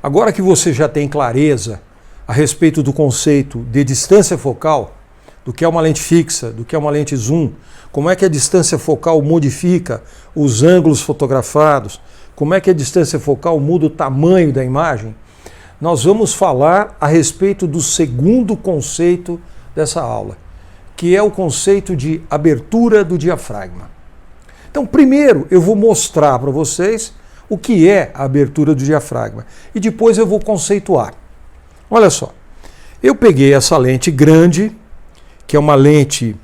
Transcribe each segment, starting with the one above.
Agora que você já tem clareza a respeito do conceito de distância focal, do que é uma lente fixa, do que é uma lente zoom, como é que a distância focal modifica os ângulos fotografados, como é que a distância focal muda o tamanho da imagem, nós vamos falar a respeito do segundo conceito dessa aula, que é o conceito de abertura do diafragma. Então, primeiro eu vou mostrar para vocês o que é a abertura do diafragma e depois eu vou conceituar. Olha só, eu peguei essa lente grande, que é uma lente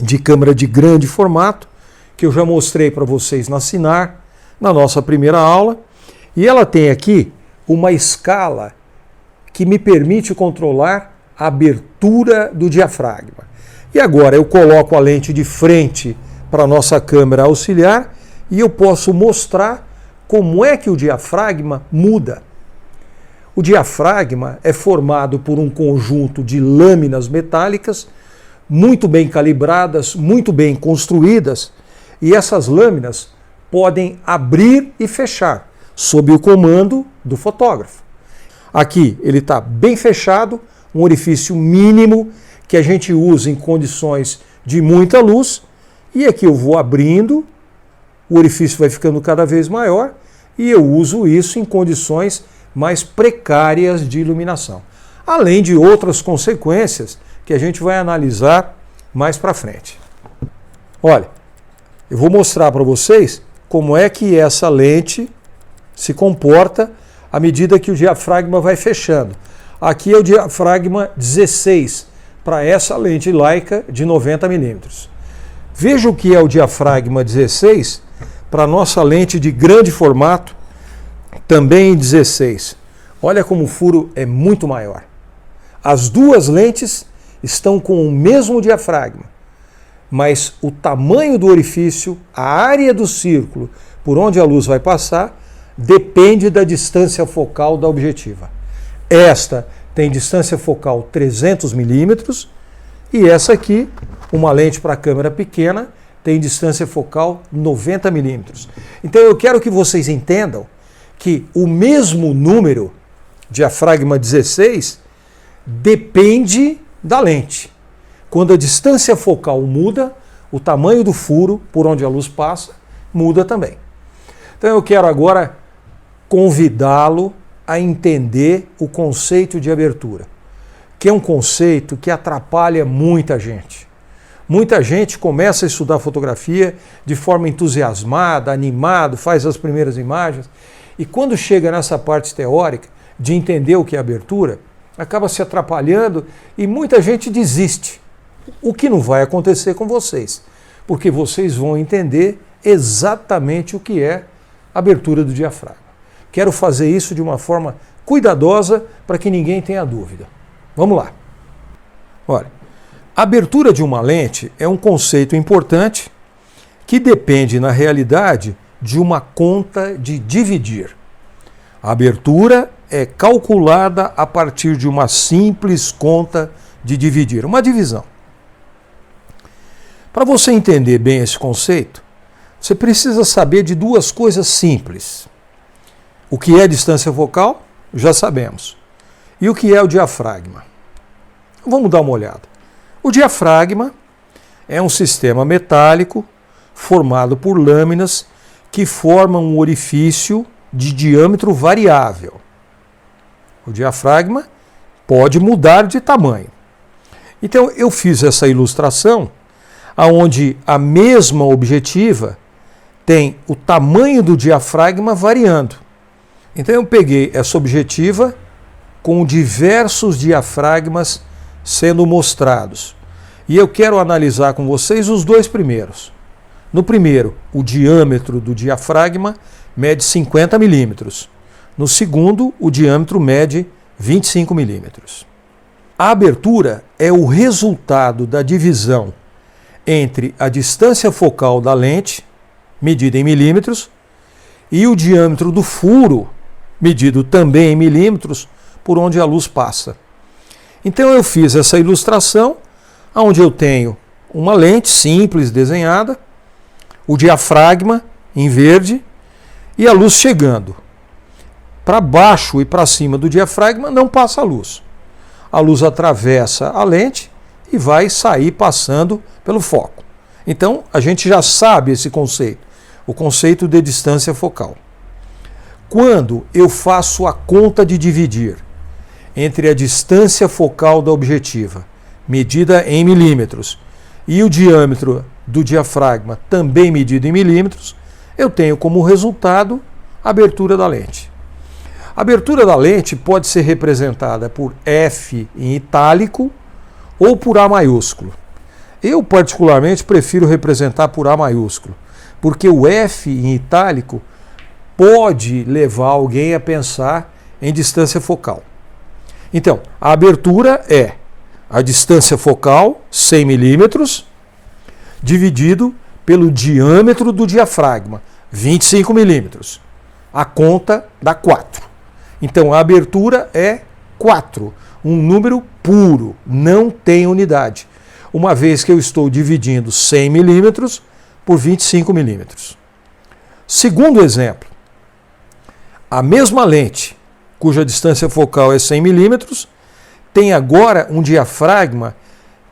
de câmera de grande formato, que eu já mostrei para vocês na Sinar, na nossa primeira aula, e ela tem aqui uma escala que me permite controlar a abertura do diafragma. E agora eu coloco a lente de frente para a nossa câmera auxiliar e eu posso mostrar como é que o diafragma muda. O diafragma é formado por um conjunto de lâminas metálicas muito bem calibradas, muito bem construídas, e essas lâminas podem abrir e fechar sob o comando do fotógrafo. Aqui ele está bem fechado, um orifício mínimo que a gente usa em condições de muita luz, e aqui eu vou abrindo, o orifício vai ficando cada vez maior e eu uso isso em condições mais precárias de iluminação. Além de outras consequências que a gente vai analisar mais para frente. Olha, eu vou mostrar para vocês como é que essa lente se comporta à medida que o diafragma vai fechando. Aqui é o diafragma 16 para essa lente Leica de 90 mm. Veja o que é o diafragma 16 para a nossa lente de grande formato, também em 16. Olha como o furo é muito maior. As duas lentes estão com o mesmo diafragma, mas o tamanho do orifício, a área do círculo por onde a luz vai passar, depende da distância focal da objetiva. Esta tem distância focal 300 milímetros e essa aqui, uma lente para câmera pequena, tem distância focal 90 milímetros. Então eu quero que vocês entendam que o mesmo número, diafragma 16, depende da lente. Quando a distância focal muda, o tamanho do furo por onde a luz passa muda também. Então eu quero agora convidá-lo a entender o conceito de abertura, que é um conceito que atrapalha muita gente. Muita gente começa a estudar fotografia de forma entusiasmada, animado, faz as primeiras imagens, e quando chega nessa parte teórica de entender o que é abertura, acaba se atrapalhando e muita gente desiste. O que não vai acontecer com vocês, porque vocês vão entender exatamente o que é abertura do diafragma. Quero fazer isso de uma forma cuidadosa para que ninguém tenha dúvida. Vamos lá. Olha, a abertura de uma lente é um conceito importante que depende, na realidade, de uma conta de dividir. A abertura é calculada a partir de uma simples conta de dividir, uma divisão. Para você entender bem esse conceito, você precisa saber de duas coisas simples. O que é distância focal? Já sabemos. E o que é o diafragma? Vamos dar uma olhada. O diafragma é um sistema metálico formado por lâminas que formam um orifício de diâmetro variável. O diafragma pode mudar de tamanho. Então eu fiz essa ilustração onde a mesma objetiva tem o tamanho do diafragma variando. Então eu peguei essa objetiva com diversos diafragmas sendo mostrados. E eu quero analisar com vocês os dois primeiros. No primeiro, o diâmetro do diafragma mede 50 milímetros. No segundo, o diâmetro mede 25 milímetros. A abertura é o resultado da divisão entre a distância focal da lente, medida em milímetros, e o diâmetro do furo, medido também em milímetros, por onde a luz passa. Então eu fiz essa ilustração, onde eu tenho uma lente simples desenhada, o diafragma em verde e a luz chegando. para baixo e para cima do diafragma não passa a luz. A luz atravessa a lente e vai sair passando pelo foco. Então, a gente já sabe esse conceito, o conceito de distância focal. Quando eu faço a conta de dividir entre a distância focal da objetiva, medida em milímetros, e o diâmetro do diafragma, também medido em milímetros, eu tenho como resultado a abertura da lente. A abertura da lente pode ser representada por F em itálico ou por A maiúsculo. Eu, particularmente, prefiro representar por A maiúsculo, porque o F em itálico pode levar alguém a pensar em distância focal. Então, a abertura é a distância focal, 100 milímetros, dividido pelo diâmetro do diafragma, 25 milímetros. A conta dá 4. Então, a abertura é 4, um número puro, não tem unidade, uma vez que eu estou dividindo 100 milímetros por 25 milímetros. Segundo exemplo, a mesma lente, cuja distância focal é 100 milímetros, tem agora um diafragma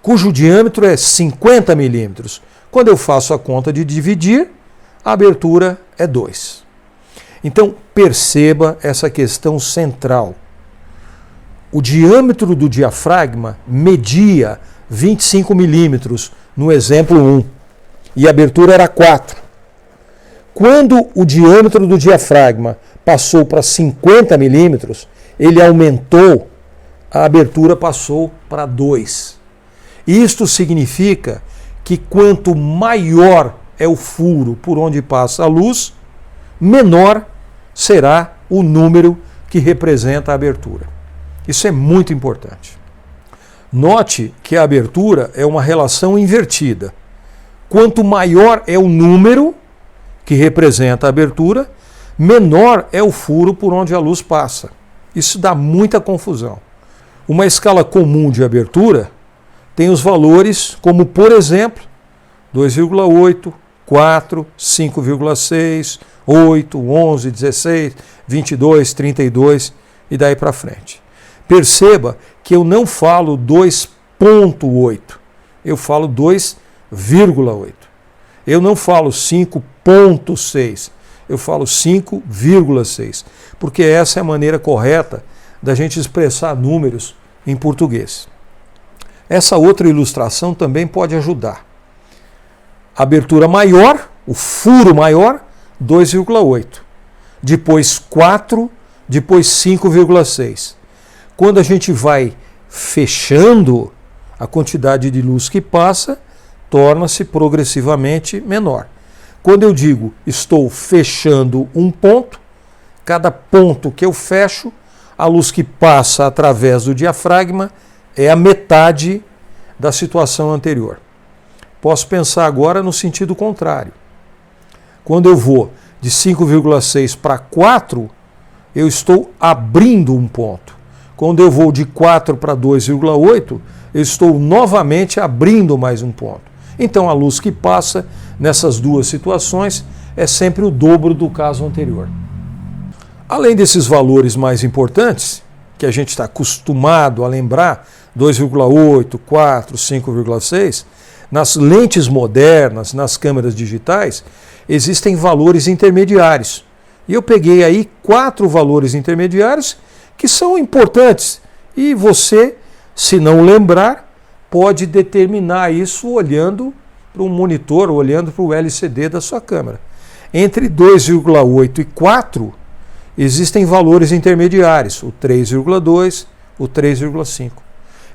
cujo diâmetro é 50 milímetros. Quando eu faço a conta de dividir, a abertura é 2. Então, perceba essa questão central. O diâmetro do diafragma media 25 milímetros no exemplo 1 e a abertura era 4. Quando o diâmetro do diafragma passou para 50 milímetros, ele aumentou, a abertura passou para 2. Isto significa que quanto maior é o furo por onde passa a luz, menor será o número que representa a abertura. Isso é muito importante. Note que a abertura é uma relação invertida. Quanto maior é o número que representa a abertura, menor é o furo por onde a luz passa. Isso dá muita confusão. Uma escala comum de abertura tem os valores como, por exemplo, 2,8, 4, 5,6, 8, 11, 16, 22, 32 e daí para frente. Perceba que eu não falo 2,8, eu falo 2,8. Eu não falo 5,6, eu falo 5,6, porque essa é a maneira correta da gente expressar números em português. Essa outra ilustração também pode ajudar. Abertura maior, o furo maior, 2,8. Depois 4, depois 5,6. Quando a gente vai fechando, a quantidade de luz que passa torna-se progressivamente menor. Quando eu digo estou fechando um ponto, cada ponto que eu fecho, a luz que passa através do diafragma é a metade da situação anterior. Posso pensar agora no sentido contrário. Quando eu vou de 5,6 para 4, eu estou abrindo um ponto. Quando eu vou de 4 para 2,8, eu estou novamente abrindo mais um ponto. Então a luz que passa nessas duas situações é sempre o dobro do caso anterior. Além desses valores mais importantes, que a gente está acostumado a lembrar, 2,8, 4, 5,6, nas lentes modernas, nas câmeras digitais, existem valores intermediários. E eu peguei aí 4 valores intermediários que são importantes. E você, se não lembrar, pode determinar isso olhando para um monitor, olhando para o LCD da sua câmera. Entre 2,8 e 4, existem valores intermediários, o 3,2, o 3,5.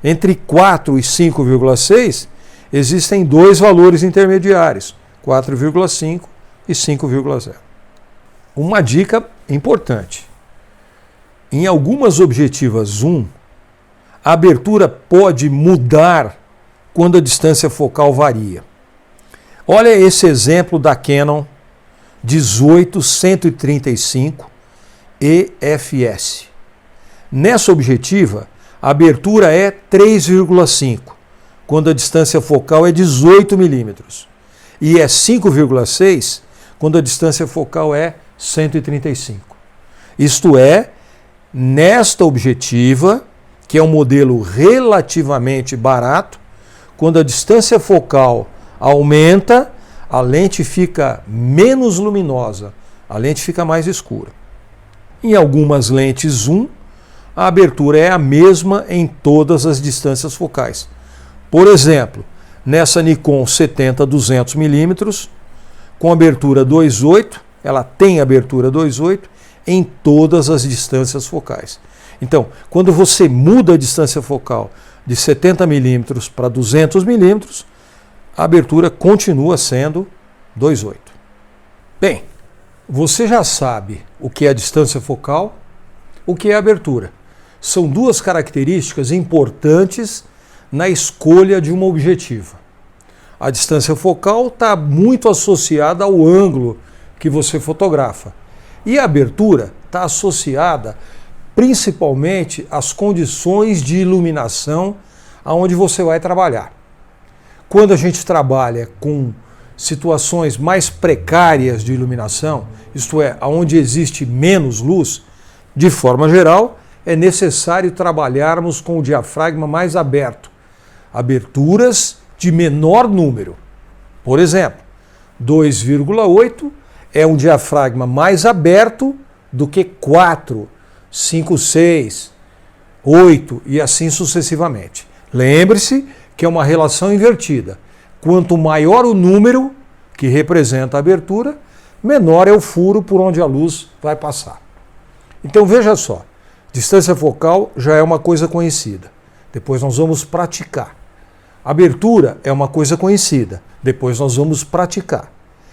Entre 4 e 5,6, existem 2 valores intermediários, 4,5 e 5,0. Uma dica importante. Em algumas objetivas zoom, a abertura pode mudar quando a distância focal varia. Olha esse exemplo da Canon 18135 EFS. Nessa objetiva, a abertura é 3,5, quando a distância focal é 18 milímetros, e é 5,6 quando a distância focal é 135. Isto é, nesta objetiva, que é um modelo relativamente barato, quando a distância focal aumenta, a lente fica menos luminosa, a lente fica mais escura. Em algumas lentes zoom, a abertura é a mesma em todas as distâncias focais. Por exemplo, nessa Nikon 70-200mm, com abertura 2.8, ela tem abertura 2.8 em todas as distâncias focais. Então, quando você muda a distância focal de 70mm para 200mm, a abertura continua sendo 2.8. Bem, você já sabe o que é a distância focal, o que é a abertura. São duas características importantes na escolha de uma objetiva. A distância focal está muito associada ao ângulo que você fotografa. E a abertura está associada principalmente às condições de iluminação aonde você vai trabalhar. Quando a gente trabalha com situações mais precárias de iluminação, isto é, onde existe menos luz, de forma geral, é necessário trabalharmos com o diafragma mais aberto, aberturas de menor número. Por exemplo, 2,8 é um diafragma mais aberto do que 4, 5, 6, 8 e assim sucessivamente. Lembre-se que é uma relação invertida. Quanto maior o número que representa a abertura, menor é o furo por onde a luz vai passar. Então veja só, distância focal já é uma coisa conhecida. Depois nós vamos praticar. Abertura é uma coisa conhecida. Depois nós vamos praticar.